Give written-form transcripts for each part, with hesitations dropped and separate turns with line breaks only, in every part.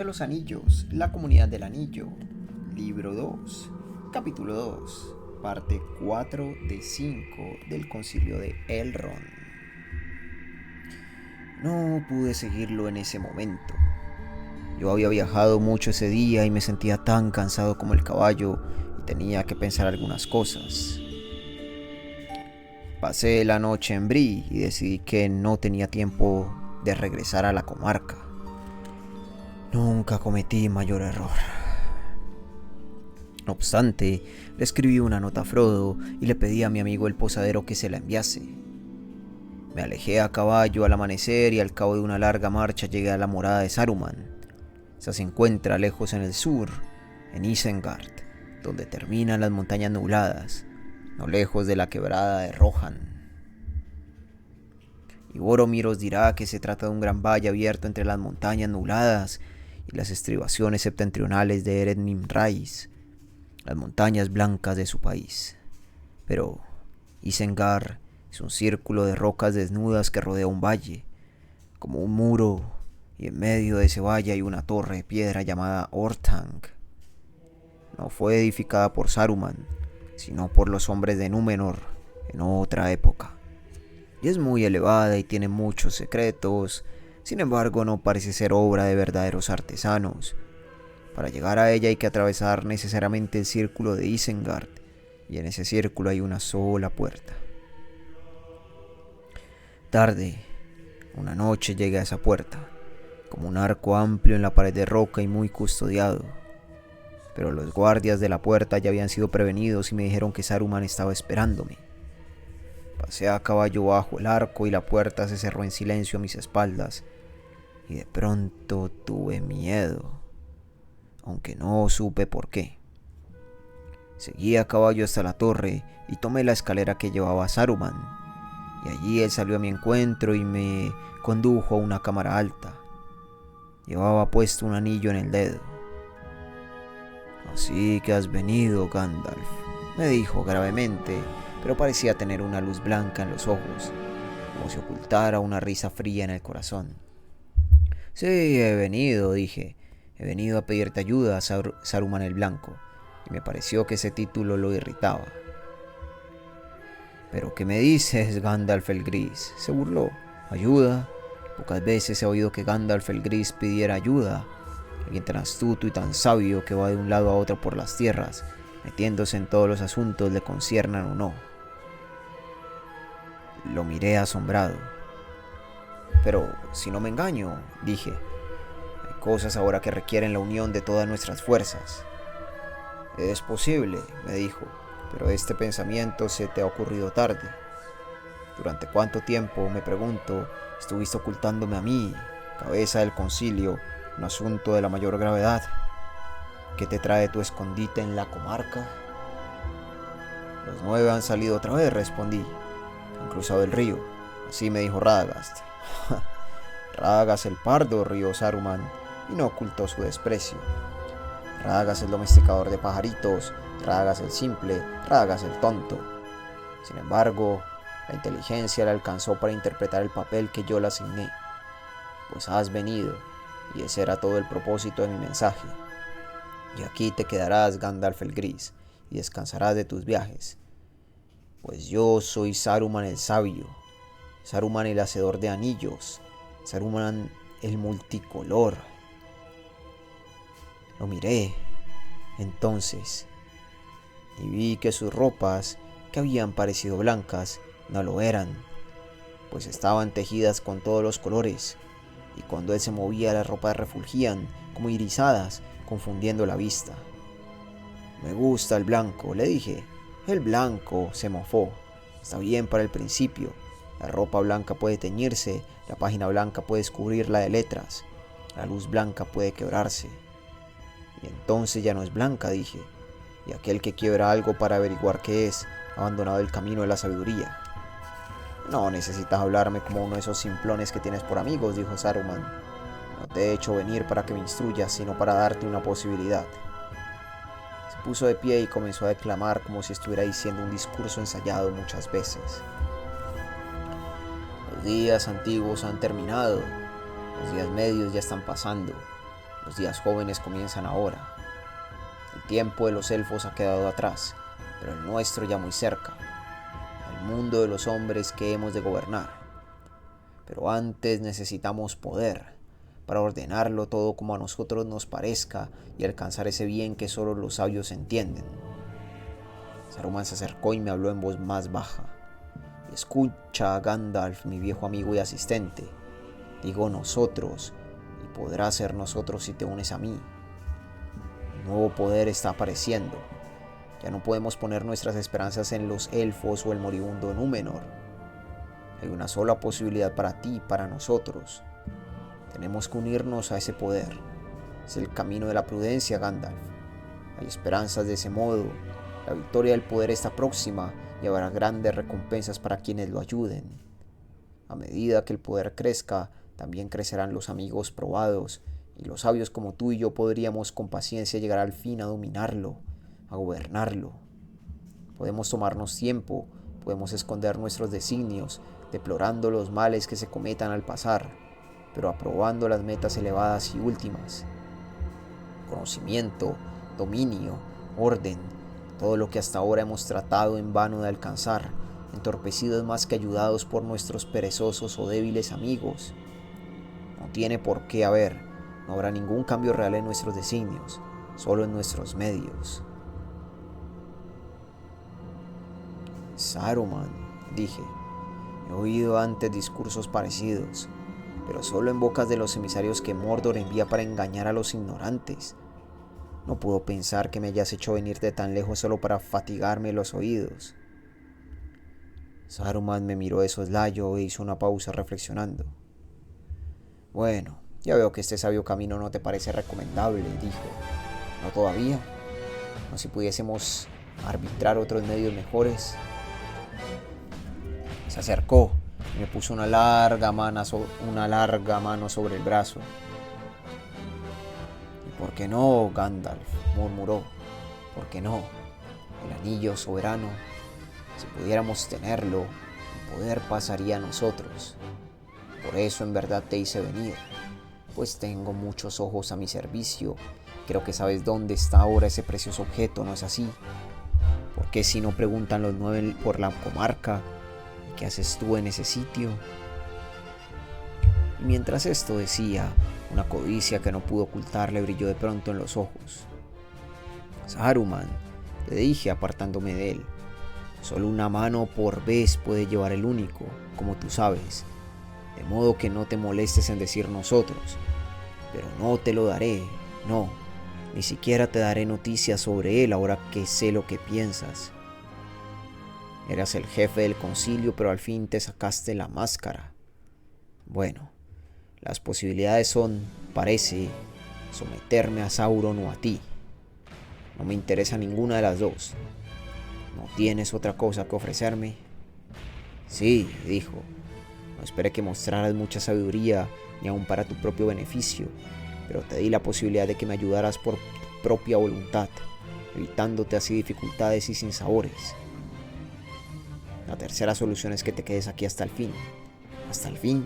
De los Anillos, la Comunidad del Anillo, Libro 2, Capítulo 2, Parte 4 de 5 del Concilio de Elrond. No pude seguirlo en ese momento. Yo había viajado mucho ese día y me sentía tan cansado como el caballo y tenía que pensar algunas cosas. Pasé la noche en Bree y decidí que no tenía tiempo de regresar a la comarca. Nunca cometí mayor error. No obstante, le escribí una nota a Frodo y le pedí a mi amigo el posadero que se la enviase. Me alejé a caballo al amanecer y al cabo de una larga marcha llegué a la morada de Saruman. Esa se encuentra lejos en el sur, en Isengard, donde terminan las montañas nubladas, no lejos de la quebrada de Rohan. Y Boromir os dirá que se trata de un gran valle abierto entre las montañas nubladas y las estribaciones septentrionales de Eret Nimrais, las montañas blancas de su país. Pero Isengard es un círculo de rocas desnudas que rodea un valle, como un muro, y en medio de ese valle hay una torre de piedra llamada Orthanc. No fue edificada por Saruman, sino por los hombres de Númenor en otra época. Y es muy elevada y tiene muchos secretos, sin embargo no parece ser obra de verdaderos artesanos. Para llegar a ella hay que atravesar necesariamente el círculo de Isengard, y en ese círculo hay una sola puerta. Tarde, una noche llegué a esa puerta, como un arco amplio en la pared de roca y muy custodiado. Pero los guardias de la puerta ya habían sido prevenidos y me dijeron que Saruman estaba esperándome. Pasé a caballo bajo el arco y la puerta se cerró en silencio a mis espaldas, y de pronto tuve miedo, aunque no supe por qué. Seguí a caballo hasta la torre y tomé la escalera que llevaba a Saruman, y allí él salió a mi encuentro y me condujo a una cámara alta. Llevaba puesto un anillo en el dedo. «Así que has venido, Gandalf», me dijo gravemente, pero parecía tener una luz blanca en los ojos, como si ocultara una risa fría en el corazón. «Sí, he venido», dije. «He venido a pedirte ayuda, Saruman el Blanco», y me pareció que ese título lo irritaba. «¿Pero qué me dices, Gandalf el Gris?», se burló. «¿Ayuda? Pocas veces he oído que Gandalf el Gris pidiera ayuda. Alguien tan astuto y tan sabio que va de un lado a otro por las tierras, metiéndose en todos los asuntos, le conciernan o no». Lo miré asombrado. «Pero si no me engaño», dije, «hay cosas ahora que requieren la unión de todas nuestras fuerzas». «Es posible», me dijo, «pero este pensamiento se te ha ocurrido tarde. ¿Durante cuánto tiempo, me pregunto, estuviste ocultándome a mí, cabeza del concilio, un asunto de la mayor gravedad? ¿Qué te trae tu escondite en la comarca?» «Los 9 han salido otra vez», respondí. «Han cruzado el río», así me dijo Radagast. «Radagast el pardo», rió Saruman, y no ocultó su desprecio. «Radagast el domesticador de pajaritos, Radagast el simple, Radagast el tonto. Sin embargo, la inteligencia le alcanzó para interpretar el papel que yo le asigné. Pues has venido, y ese era todo el propósito de mi mensaje. Y aquí te quedarás, Gandalf el Gris, y descansarás de tus viajes. Pues yo soy Saruman el Sabio, Saruman el Hacedor de Anillos, Saruman el Multicolor». Lo miré, entonces, y vi que sus ropas, que habían parecido blancas, no lo eran, pues estaban tejidas con todos los colores, y cuando él se movía las ropas refulgían como irisadas, confundiendo la vista. «Me gusta el blanco», le dije. «El blanco», se mofó. «Está bien para el principio. La ropa blanca puede teñirse, la página blanca puede descubrirla de letras, la luz blanca puede quebrarse». «Y entonces ya no es blanca», dije, «y aquel que quiebra algo para averiguar qué es, ha abandonado el camino de la sabiduría». «No necesitas hablarme como uno de esos simplones que tienes por amigos», dijo Saruman. «No te he hecho venir para que me instruyas, sino para darte una posibilidad». Se puso de pie y comenzó a declamar como si estuviera diciendo un discurso ensayado muchas veces. «Los días antiguos han terminado, los días medios ya están pasando. Los días jóvenes comienzan ahora. El tiempo de los elfos ha quedado atrás, pero el nuestro ya muy cerca. El mundo de los hombres que hemos de gobernar. Pero antes necesitamos poder para ordenarlo todo como a nosotros nos parezca y alcanzar ese bien que solo los sabios entienden. Saruman se acercó y me habló en voz más baja. Escucha, Gandalf, mi viejo amigo y asistente. Digo nosotros, y podrás ser nosotros si te unes a mí. Un nuevo poder está apareciendo. Ya no podemos poner nuestras esperanzas en los elfos o el moribundo Númenor. Hay una sola posibilidad para ti y para nosotros. Tenemos que unirnos a ese poder. Es el camino de la prudencia, Gandalf. Hay esperanzas de ese modo. La victoria del poder está próxima y habrá grandes recompensas para quienes lo ayuden. A medida que el poder crezca, también crecerán los amigos probados, y los sabios como tú y yo podríamos con paciencia llegar al fin a dominarlo, a gobernarlo. Podemos tomarnos tiempo, podemos esconder nuestros designios, deplorando los males que se cometan al pasar, pero aprobando las metas elevadas y últimas. Conocimiento, dominio, orden, todo lo que hasta ahora hemos tratado en vano de alcanzar, entorpecidos más que ayudados por nuestros perezosos o débiles amigos. No tiene por qué haber, no habrá ningún cambio real en nuestros designios, solo en nuestros medios. Saruman, dije, he oído antes discursos parecidos, pero solo en bocas de los emisarios que Mordor envía para engañar a los ignorantes. No puedo pensar que me hayas hecho venir de tan lejos solo para fatigarme los oídos. Saruman me miró de soslayo e hizo una pausa reflexionando. Bueno, ya veo que este sabio camino no te parece recomendable, dijo. ¿No todavía? ¿No si pudiésemos arbitrar otros medios mejores? Se acercó y me puso una larga mano sobre el brazo. ¿Y por qué no, Gandalf?, murmuró. ¿Por qué no? El anillo soberano. Si pudiéramos tenerlo, el poder pasaría a nosotros. Por eso en verdad te hice venir, pues tengo muchos ojos a mi servicio. Creo que sabes dónde está ahora ese precioso objeto, ¿no es así? ¿Por qué si no preguntan los 9 por la comarca? ¿Qué haces tú en ese sitio? Y mientras esto decía, una codicia que no pudo ocultar le brilló de pronto en los ojos. Saruman, le dije apartándome de él, solo una mano por vez puede llevar el único, como tú sabes, de modo que no te molestes en decir nosotros, pero no te lo daré, no, ni siquiera te daré noticias sobre él ahora que sé lo que piensas. Eras el jefe del concilio, pero al fin te sacaste la máscara. Bueno, las posibilidades son, parece, someterme a Sauron o a ti. No me interesa ninguna de las dos. ¿No tienes otra cosa que ofrecerme? Sí, dijo. No esperé que mostraras mucha sabiduría, ni aun para tu propio beneficio, pero te di la posibilidad de que me ayudaras por tu propia voluntad, evitándote así dificultades y sinsabores. La tercera solución es que te quedes aquí hasta el fin. Hasta el fin,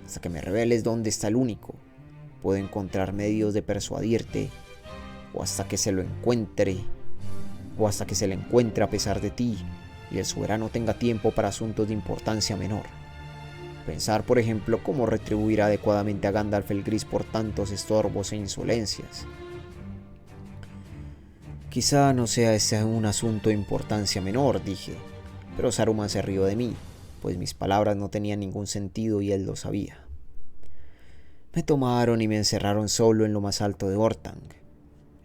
hasta que me reveles dónde está el único. Puedo encontrar medios de persuadirte, o hasta que se lo encuentre, o hasta que se le encuentre a pesar de ti, y el soberano tenga tiempo para asuntos de importancia menor. Pensar, por ejemplo, cómo retribuir adecuadamente a Gandalf el Gris por tantos estorbos e insolencias. Quizá no sea ese un asunto de importancia menor, dije, pero Saruman se rió de mí, pues mis palabras no tenían ningún sentido y él lo sabía. Me tomaron y me encerraron solo en lo más alto de Orthanc,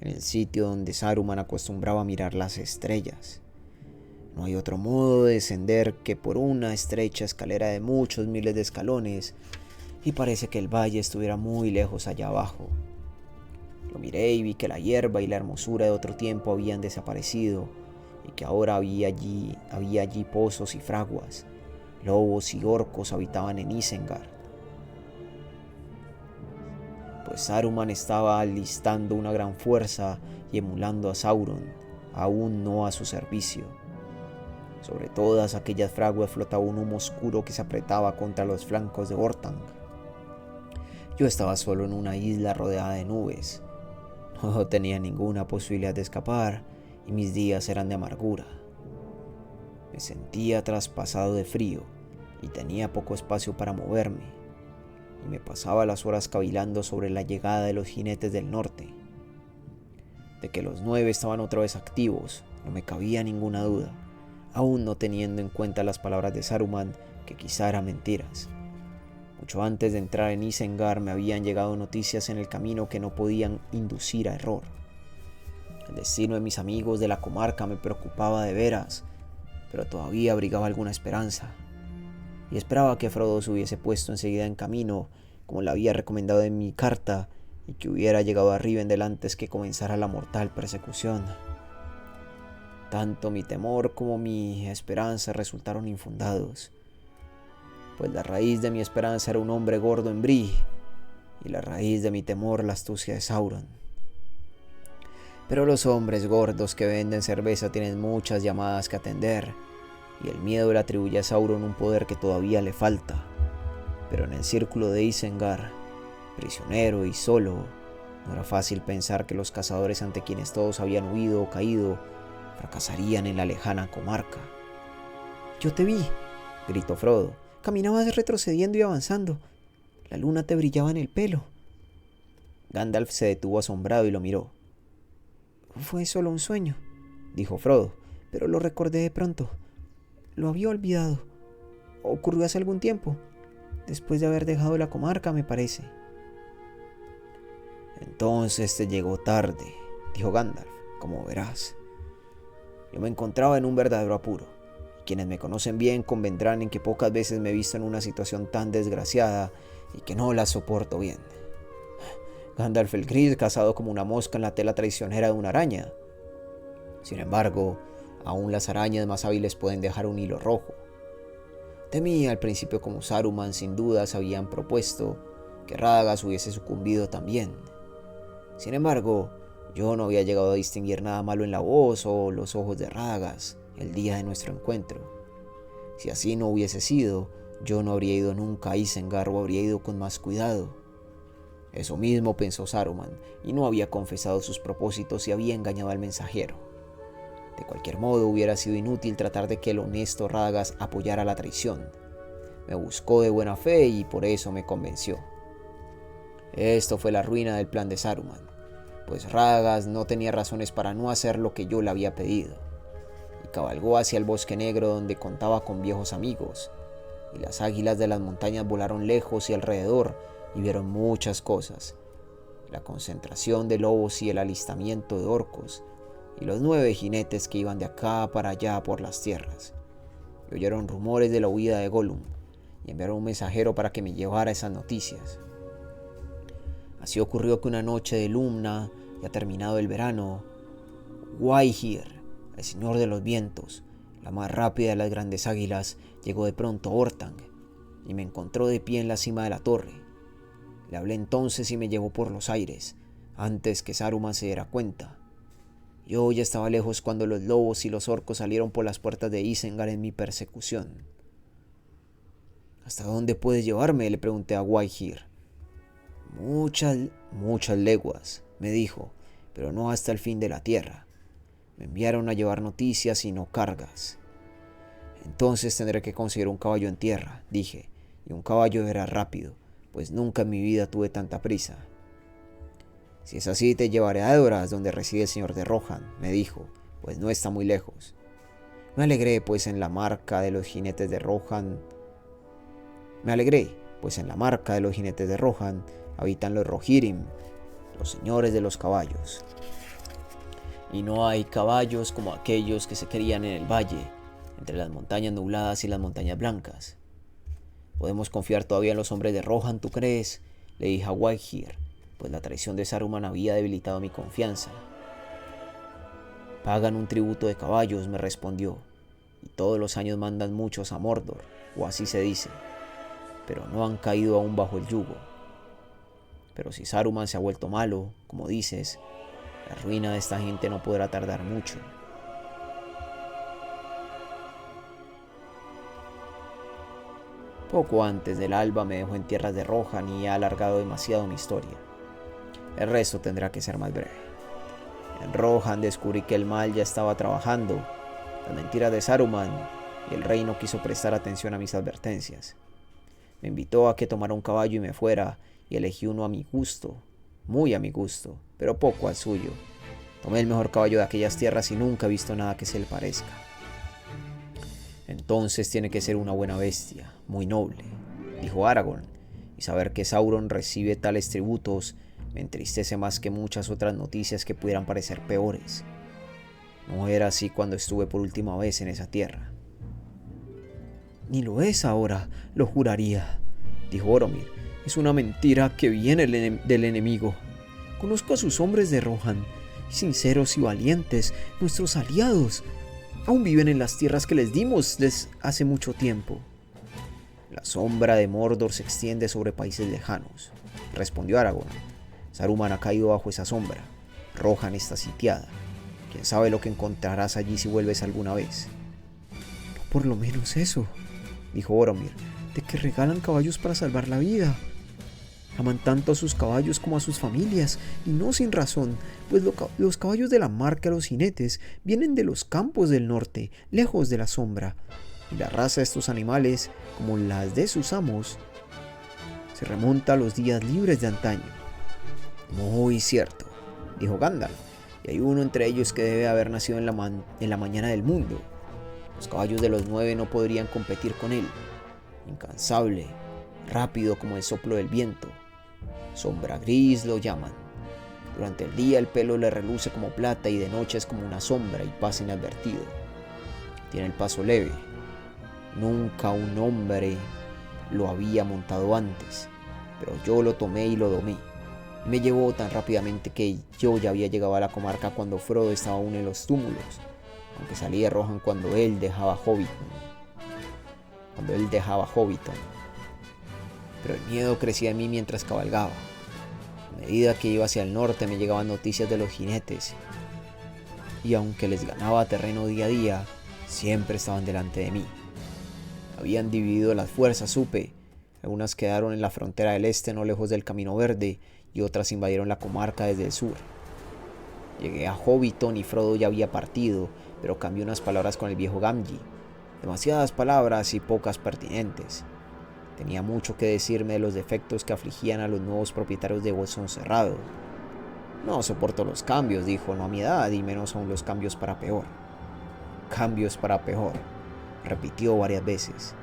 en el sitio donde Saruman acostumbraba a mirar las estrellas. No hay otro modo de descender que por una estrecha escalera de muchos miles de escalones, y parece que el valle estuviera muy lejos allá abajo. Lo miré y vi que la hierba y la hermosura de otro tiempo habían desaparecido, y que ahora había allí pozos y fraguas. Lobos y orcos habitaban en Isengard. Pues Saruman estaba alistando una gran fuerza y emulando a Sauron, aún no a su servicio. Sobre todas aquellas fraguas flotaba un humo oscuro que se apretaba contra los flancos de Orthanc. Yo estaba solo en una isla rodeada de nubes. No tenía ninguna posibilidad de escapar y mis días eran de amargura. Me sentía traspasado de frío y tenía poco espacio para moverme, y me pasaba las horas cavilando sobre la llegada de los jinetes del norte. De que los 9 estaban otra vez activos, no me cabía ninguna duda, aún no teniendo en cuenta las palabras de Saruman, que quizá eran mentiras. Mucho antes de entrar en Isengard me habían llegado noticias en el camino que no podían inducir a error. El destino de mis amigos de la comarca me preocupaba de veras, pero todavía abrigaba alguna esperanza. Y esperaba que Frodo se hubiese puesto enseguida en camino, como le había recomendado en mi carta, y que hubiera llegado a Rivendell antes que comenzara la mortal persecución. Tanto mi temor como mi esperanza resultaron infundados, pues la raíz de mi esperanza era un hombre gordo en Bree, y la raíz de mi temor la astucia de Sauron. Pero los hombres gordos que venden cerveza tienen muchas llamadas que atender, y el miedo le atribuye a Sauron un poder que todavía le falta. Pero en el círculo de Isengard, prisionero y solo, no era fácil pensar que los cazadores ante quienes todos habían huido o caído fracasarían en la lejana comarca. «Yo te vi», gritó Frodo. «Caminabas retrocediendo y avanzando. La luna te brillaba en el pelo». Gandalf se detuvo asombrado y lo miró. «Fue solo un sueño», dijo Frodo, «pero lo recordé de pronto. Lo había olvidado. Ocurrió hace algún tiempo, después de haber dejado la comarca, me parece». «Entonces te llegó tarde», dijo Gandalf, «como verás. Yo me encontraba en un verdadero apuro. Quienes me conocen bien convendrán en que pocas veces me he visto en una situación tan desgraciada y que no la soporto bien. Gandalf el Gris, cazado como una mosca en la tela traicionera de una araña. Sin embargo, aún las arañas más hábiles pueden dejar un hilo rojo. Temí al principio, como Saruman sin dudas habían propuesto, que Radagast hubiese sucumbido también. Sin embargo, yo no había llegado a distinguir nada malo en la voz o los ojos de Radagast el día de nuestro encuentro. Si así no hubiese sido, yo no habría ido nunca a Isengard o habría ido con más cuidado. Eso mismo pensó Saruman, y no había confesado sus propósitos y había engañado al mensajero. De cualquier modo, hubiera sido inútil tratar de que el honesto Radagast apoyara la traición. Me buscó de buena fe y por eso me convenció. Esto fue la ruina del plan de Saruman, pues Radagast no tenía razones para no hacer lo que yo le había pedido, y cabalgó hacia el bosque negro, donde contaba con viejos amigos, y las águilas de las montañas volaron lejos y alrededor y vieron muchas cosas: la concentración de lobos y el alistamiento de orcos, y los 9 jinetes que iban de acá para allá por las tierras. Y oyeron rumores de la huida de Gollum, y enviaron un mensajero para que me llevara esas noticias. Así ocurrió que una noche de Lumna, ya terminado el verano, Gwaihir, el señor de los vientos, la más rápida de las grandes águilas, llegó de pronto a Orthanc y me encontró de pie en la cima de la torre. Le hablé entonces y me llevó por los aires, antes que Saruman se diera cuenta. Yo ya estaba lejos cuando los lobos y los orcos salieron por las puertas de Isengard en mi persecución. «¿Hasta dónde puedes llevarme?», le pregunté a Gwaihir. Muchas leguas», me dijo, «pero no hasta el fin de la tierra. Me enviaron a llevar noticias y no cargas». «Entonces tendré que conseguir un caballo en tierra», dije, «y un caballo era rápido, pues nunca en mi vida tuve tanta prisa». «Si es así, te llevaré a Edoras, donde reside el señor de Rohan», me dijo, «pues no está muy lejos». Me alegré, pues en la marca de los jinetes de Rohan habitan los Rohirrim, los señores de los caballos. Y no hay caballos como aquellos que se crían en el valle, entre las montañas nubladas y las montañas blancas. «¿Podemos confiar todavía en los hombres de Rohan, tú crees?», le dije a Gwaihir, pues la traición de Saruman había debilitado mi confianza. «Pagan un tributo de caballos», me respondió, «y todos los años mandan muchos a Mordor, o así se dice, pero no han caído aún bajo el yugo. Pero si Saruman se ha vuelto malo, como dices, la ruina de esta gente no podrá tardar mucho». Poco antes del alba me dejó en tierras de Rohan y he alargado demasiado mi historia. El resto tendrá que ser más breve. En Rohan descubrí que el mal ya estaba trabajando, las mentiras de Saruman, y el rey no quiso prestar atención a mis advertencias. Me invitó a que tomara un caballo y me fuera, y elegí uno a mi gusto, muy a mi gusto, pero poco al suyo. Tomé el mejor caballo de aquellas tierras y nunca he visto nada que se le parezca. Entonces tiene que ser una buena bestia, muy noble, dijo Aragorn, y saber que Sauron recibe tales tributos me entristece más que muchas otras noticias que pudieran parecer peores. No era así cuando estuve por última vez en esa tierra. Ni lo es ahora, lo juraría, dijo Boromir. Es una mentira que viene del enemigo. Conozco a sus hombres de Rohan, sinceros y valientes, nuestros aliados. Aún viven en las tierras que les dimos desde hace mucho tiempo. La sombra de Mordor se extiende sobre países lejanos, respondió Aragorn. Saruman ha caído bajo esa sombra. Rohan está sitiada. Quién sabe lo que encontrarás allí si vuelves alguna vez. No por lo menos eso, dijo Boromir, de que regalan caballos para salvar la vida. Aman tanto a sus caballos como a sus familias, y no sin razón, pues los caballos de la marca de los jinetes vienen de los campos del norte, lejos de la sombra, y la raza de estos animales, como las de sus amos, se remonta a los días libres de antaño. Muy cierto, dijo Gandalf, y hay uno entre ellos que debe haber nacido en la mañana del mundo. Los caballos de los 9 no podrían competir con él. Incansable, rápido como el soplo del viento. Sombra gris lo llaman. Durante el día el pelo le reluce como plata y de noche es como una sombra y pasa inadvertido. Tiene el paso leve. Nunca un hombre lo había montado antes, pero yo lo tomé y lo domé. Y me llevó tan rápidamente que yo ya había llegado a la comarca cuando Frodo estaba aún en los túmulos, aunque salí de Rohan cuando él dejaba Hobbiton. Pero el miedo crecía en mí mientras cabalgaba. A medida que iba hacia el norte me llegaban noticias de los jinetes, y aunque les ganaba terreno día a día, siempre estaban delante de mí. Habían dividido las fuerzas, supe. Algunas quedaron en la frontera del este, no lejos del Camino Verde, y otras invadieron la comarca desde el sur. Llegué a Hobbiton y Frodo ya había partido, pero cambié unas palabras con el viejo Gamgee. Demasiadas palabras y pocas pertinentes. Tenía mucho que decirme de los defectos que afligían a los nuevos propietarios de Bolsón Cerrado. No soporto los cambios, dijo, no a mi edad, y menos aún los cambios para peor. Cambios para peor, repitió varias veces.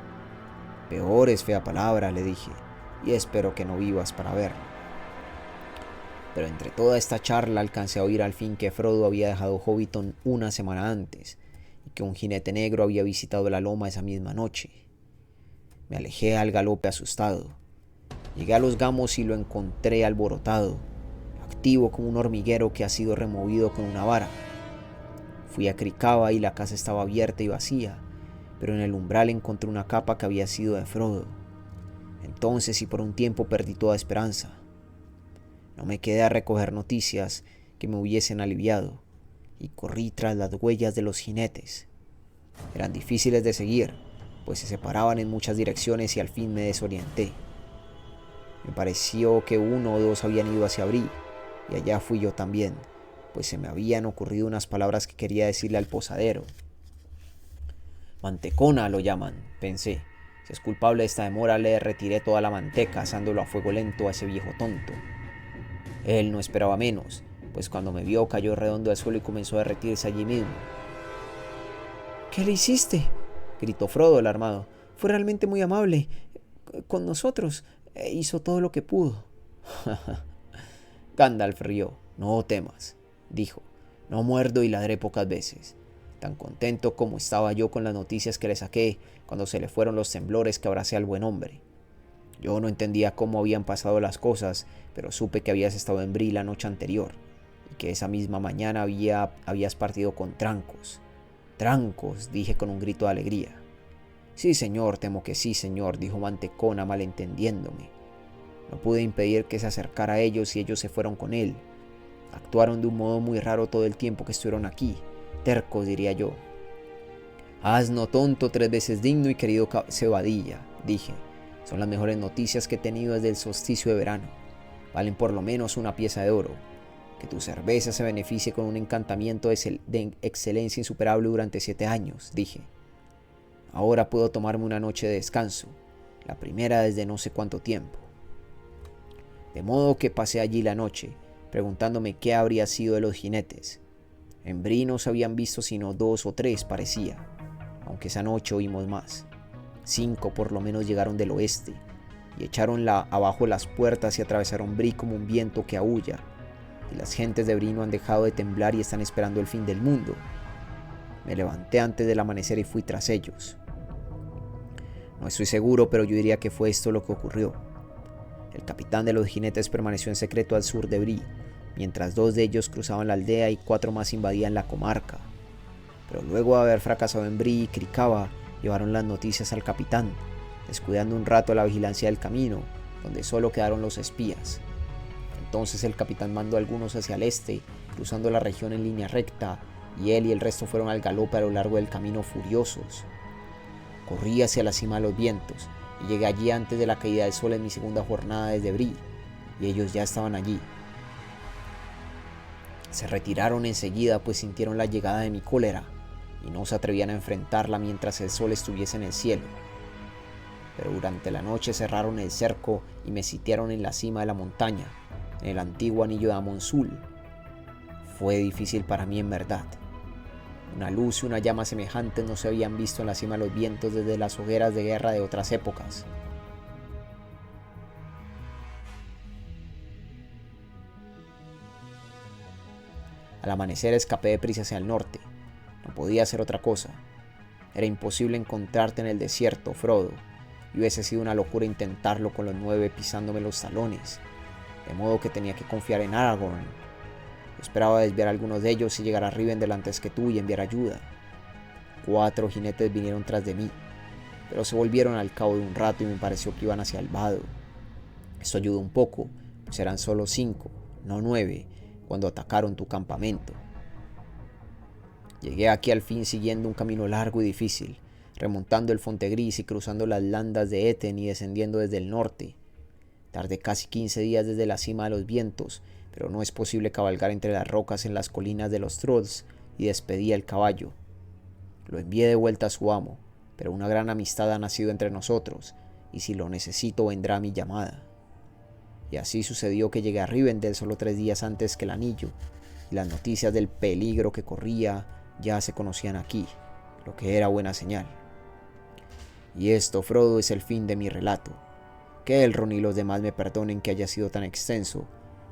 Peor es fea palabra, le dije, y espero que no vivas para verlo. Pero entre toda esta charla alcancé a oír al fin que Frodo había dejado Hobbiton una semana antes, y que un jinete negro había visitado la loma esa misma noche. Me alejé al galope asustado. Llegué a los gamos y lo encontré alborotado, activo como un hormiguero que ha sido removido con una vara. Fui a Cricaba y la casa estaba abierta y vacía, pero en el umbral encontré una capa que había sido de Frodo. Entonces y por un tiempo perdí toda esperanza. No me quedé a recoger noticias que me hubiesen aliviado, y corrí tras las huellas de los jinetes. Eran difíciles de seguir, pues se separaban en muchas direcciones y al fin me desorienté. Me pareció que uno o dos habían ido hacia Bree, y allá fui yo también, pues se me habían ocurrido unas palabras que quería decirle al posadero. Mantecona lo llaman, pensé. Si es culpable de esta demora, le retiré toda la manteca, asándolo a fuego lento a ese viejo tonto. Él no esperaba menos, pues cuando me vio cayó redondo al suelo y comenzó a derretirse allí mismo. ¿Qué le hiciste?, gritó Frodo alarmado. Fue realmente muy amable con nosotros. Hizo todo lo que pudo. Gandalf rió. No temas, dijo. No muerdo y ladré pocas veces. Tan contento como estaba yo con las noticias que le saqué cuando se le fueron los temblores que abracé al buen hombre. Yo no entendía cómo habían pasado las cosas, pero supe que habías estado en Bree la noche anterior y que esa misma mañana habías partido con Trancos. Trancos, dije con un grito de alegría. Sí, señor, temo que sí, señor, dijo Mantecona malentendiéndome. No pude impedir que se acercara a ellos y ellos se fueron con él. Actuaron de un modo muy raro todo el tiempo que estuvieron aquí. Tercos, diría yo. Asno tonto, 3 veces digno y querido Cebadilla, dije. Son las mejores noticias que he tenido desde el solsticio de verano. Valen por lo menos una pieza de oro. Que tu cerveza se beneficie con un encantamiento de excelencia insuperable durante 7 años, dije. Ahora puedo tomarme una noche de descanso, la primera desde no sé cuánto tiempo. De modo que pasé allí la noche, preguntándome qué habría sido de los jinetes. En Bree no se habían visto sino 2 o 3, parecía, aunque esa noche oímos más. 5 por lo menos llegaron del oeste, y echaron abajo las puertas y atravesaron Bree como un viento que aúlla, y las gentes de Bree no han dejado de temblar y están esperando el fin del mundo. Me levanté antes del amanecer y fui tras ellos. No estoy seguro, pero yo diría que fue esto lo que ocurrió. El capitán de los jinetes permaneció en secreto al sur de Bree, mientras 2 de ellos cruzaban la aldea y 4 más invadían la comarca. Pero luego de haber fracasado en Bree y Krikava, llevaron las noticias al capitán, descuidando un rato la vigilancia del camino, donde solo quedaron los espías. Entonces el capitán mandó a algunos hacia el este, cruzando la región en línea recta, y él y el resto fueron al galope a lo largo del camino furiosos. Corrí hacia la cima de los vientos, y llegué allí antes de la caída del sol en mi segunda jornada desde Bree, y ellos ya estaban allí. Se retiraron enseguida, pues sintieron la llegada de mi cólera, y no se atrevían a enfrentarla mientras el sol estuviese en el cielo. Pero durante la noche cerraron el cerco y me sitiaron en la cima de la montaña, en el antiguo anillo de Amonsul. Fue difícil para mí en verdad. Una luz y una llama semejantes no se habían visto en la cima de los vientos desde las hogueras de guerra de otras épocas. Al amanecer escapé deprisa hacia el norte. No podía hacer otra cosa. Era imposible encontrarte en el desierto, Frodo, y hubiese sido una locura intentarlo con los 9 pisándome los talones, de modo que tenía que confiar en Aragorn. Yo esperaba desviar a algunos de ellos y llegar a Rivendell antes que tú y enviar ayuda. 4 jinetes vinieron tras de mí, pero se volvieron al cabo de un rato y me pareció que iban hacia el vado. Esto ayudó un poco, pues eran solo 5, no 9, cuando atacaron tu campamento. Llegué aquí al fin siguiendo un camino largo y difícil, remontando el Fontegris y cruzando las landas de Eten y descendiendo desde el norte. Tardé casi 15 días desde la cima de los vientos, pero no es posible cabalgar entre las rocas en las colinas de los Trolls, y despedí al caballo. Lo envié de vuelta a su amo, pero una gran amistad ha nacido entre nosotros, y si lo necesito vendrá a mi llamada. Y así sucedió que llegué a Rivendell solo 3 días antes que el anillo, y las noticias del peligro que corría ya se conocían aquí, lo que era buena señal. Y esto, Frodo, es el fin de mi relato. Que Elrond y los demás me perdonen que haya sido tan extenso,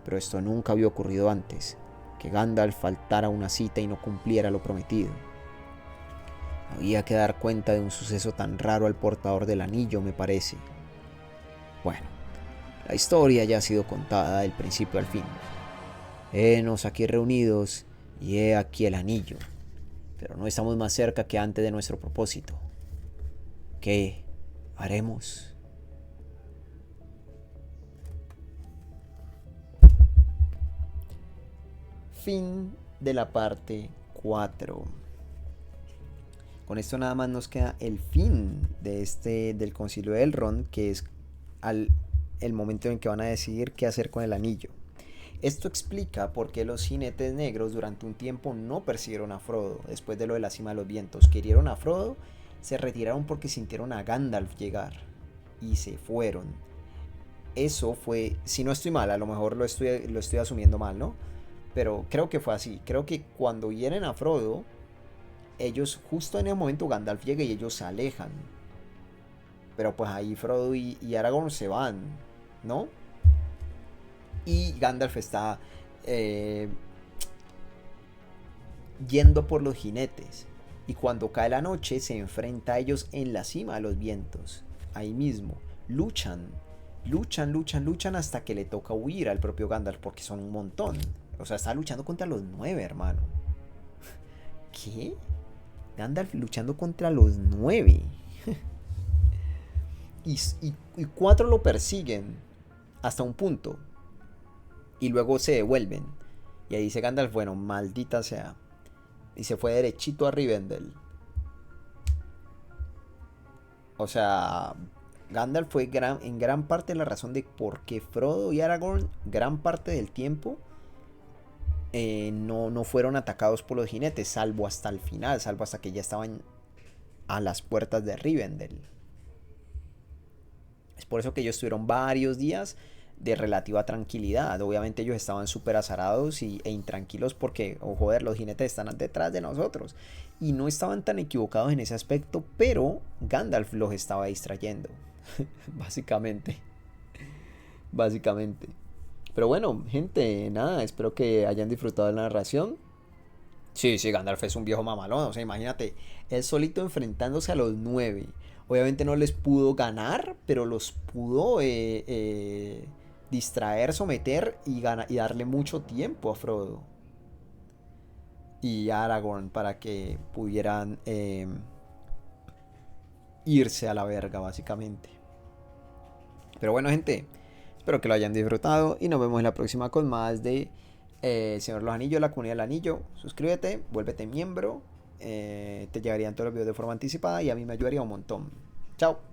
pero esto nunca había ocurrido antes, que Gandalf faltara a una cita y no cumpliera lo prometido. Había que dar cuenta de un suceso tan raro al portador del anillo, me parece. Bueno, la historia ya ha sido contada del principio al fin. Henos aquí reunidos y he aquí el anillo, pero no estamos más cerca que antes de nuestro propósito. ¿Qué haremos? Fin de la parte 4. Con esto nada más nos queda el fin de del concilio de Elrond, que es el momento en que van a decidir qué hacer con el anillo. Esto explica por qué los jinetes negros durante un tiempo no persiguieron a Frodo después de lo de la cima de los vientos. Querieron a Frodo, se retiraron porque sintieron a Gandalf llegar y se fueron. Eso fue, si no estoy mal, a lo mejor lo estoy asumiendo mal, ¿no? Pero creo que fue así. Creo que cuando vienen a Frodo, ellos justo en el momento Gandalf llega y ellos se alejan. Pero pues ahí Frodo y Aragorn se van, ¿no? Y Gandalf está yendo por los jinetes. Y cuando cae la noche se enfrenta a ellos en la cima de los vientos. Ahí mismo. Luchan hasta que le toca huir al propio Gandalf porque son un montón. O sea, está luchando contra los 9, hermano. ¿Qué? Gandalf luchando contra los 9. y 4 lo persiguen hasta un punto. Y luego se devuelven. Y ahí dice Gandalf, bueno, maldita sea. Y se fue derechito a Rivendell. O sea, Gandalf fue en gran parte la razón de por qué Frodo y Aragorn, gran parte del tiempo, no fueron atacados por los jinetes, salvo hasta el final, salvo hasta que ya estaban a las puertas de Rivendell. Es por eso que ellos tuvieron varios días de relativa tranquilidad. Obviamente ellos estaban súper azarados e intranquilos porque, oh joder, los jinetes están detrás de nosotros. Y no estaban tan equivocados en ese aspecto, pero Gandalf los estaba distrayendo. Básicamente. Básicamente. Pero bueno, gente, nada, espero que hayan disfrutado de la narración. Sí, sí, Gandalf es un viejo mamalón. O sea, imagínate, él solito enfrentándose a los 9. Obviamente no les pudo ganar, pero los pudo distraer, someter y darle mucho tiempo a Frodo y a Aragorn para que pudieran irse a la verga, básicamente. Pero bueno, gente, espero que lo hayan disfrutado y nos vemos en la próxima con más de Señor de los Anillos, la comunidad del anillo. Suscríbete, vuélvete miembro. Te llegarían todos los videos de forma anticipada y a mí me ayudaría un montón. Chao.